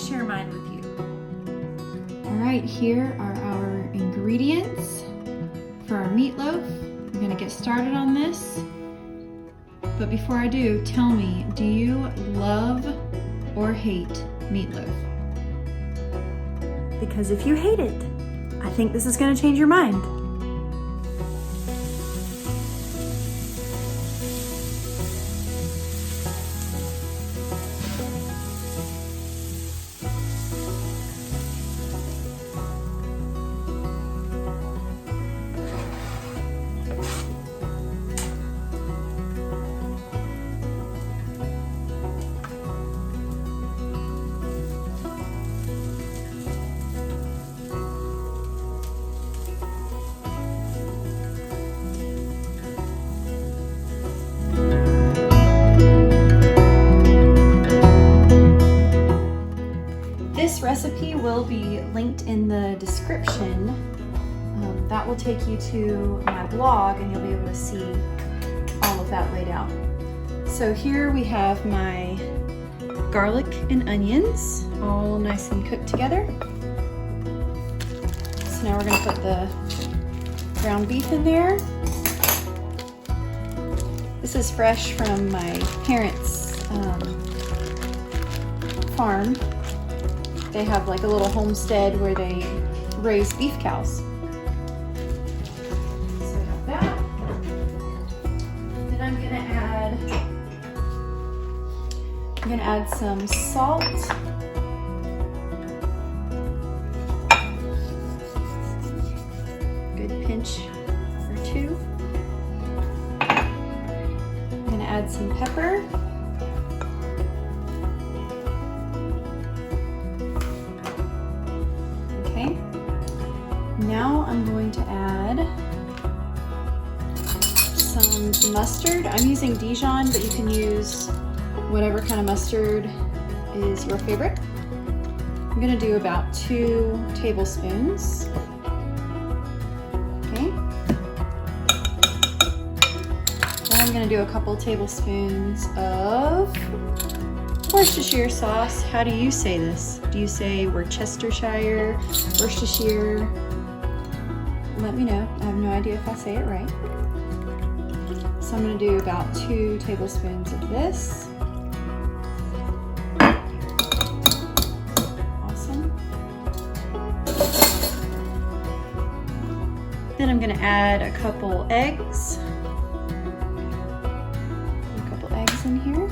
share mine with you. All right, here are our ingredients for our meatloaf. I'm gonna get started on this. But before I do, tell me, do you love or hate meatloaf? Because if you hate it, I think this is going to change your mind. This recipe will be linked in the description. That will take you to my blog and you'll be able to see all of that laid out. So here we have my garlic and onions all nice and cooked together. So now we're going to put the ground beef in there. This is fresh from my parents' farm. They have like a little homestead where they raise beef cows. So I got that. Then I'm gonna add some salt. Good pinch or two. I'm gonna add some pepper. Now I'm going to add some mustard. I'm using Dijon, but you can use whatever kind of mustard is your favorite. I'm going to do about 2 tablespoons. Okay. Then I'm going to do a couple tablespoons of Worcestershire sauce. How do you say this? Do you say Worcestershire, Worcestershire? Let me know. I have no idea if I say it right. So I'm going to do about 2 tablespoons of this. Awesome. Then I'm going to add a couple eggs. A couple eggs in here.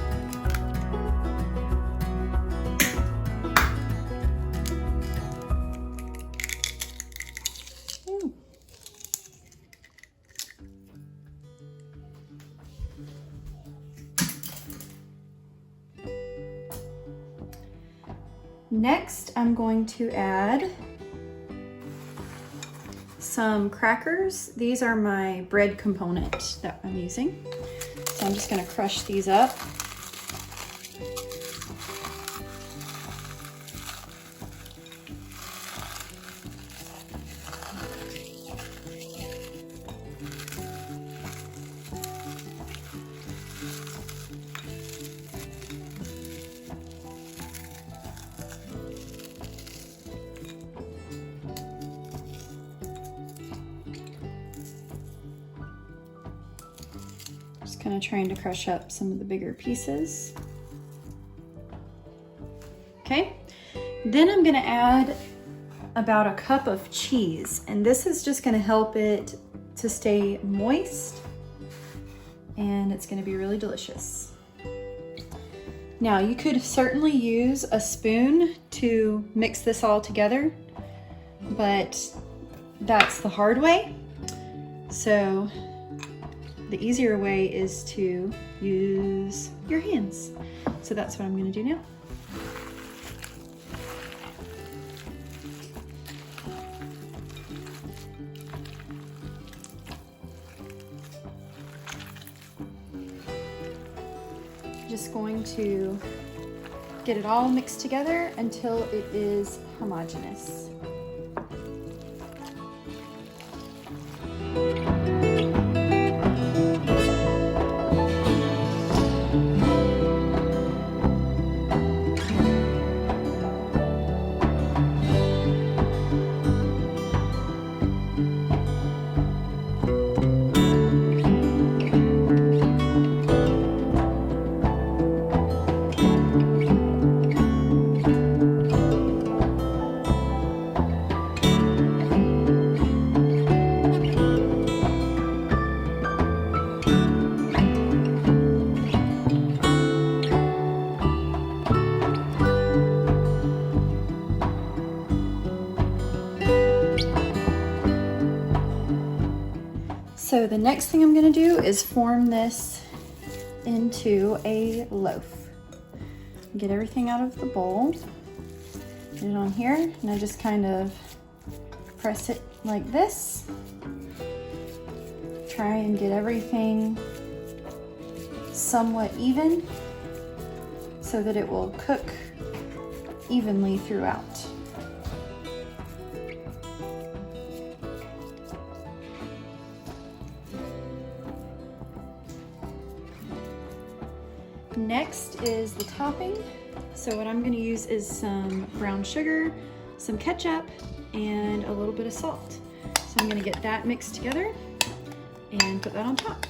Next, I'm going to add some crackers. These are my bread component that I'm using. So I'm just going to crush these up. Kind of trying to crush up some of the bigger pieces. Okay, then I'm going to add about a cup of cheese, and this is just going to help it to stay moist, and it's going to be really delicious. Now you could certainly use a spoon to mix this all together, but that's the hard way. So the easier way is to use your hands. So that's what I'm going to do now. Just going to get it all mixed together until it is homogeneous. So the next thing I'm gonna do is form this into a loaf. Get everything out of the bowl, get it on here, and I just kind of press it like this. Try and get everything somewhat even so that it will cook evenly throughout. Next is the topping. So what I'm going to use is some brown sugar, some ketchup, and a little bit of salt. So I'm going to get that mixed together and put that on top.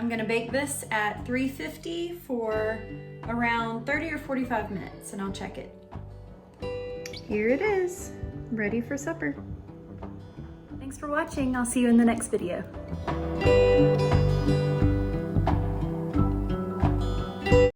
I'm gonna bake this at 350 for around 30 or 45 minutes, and I'll check it. Here it is, ready for supper. Thanks for watching. I'll see you in the next video.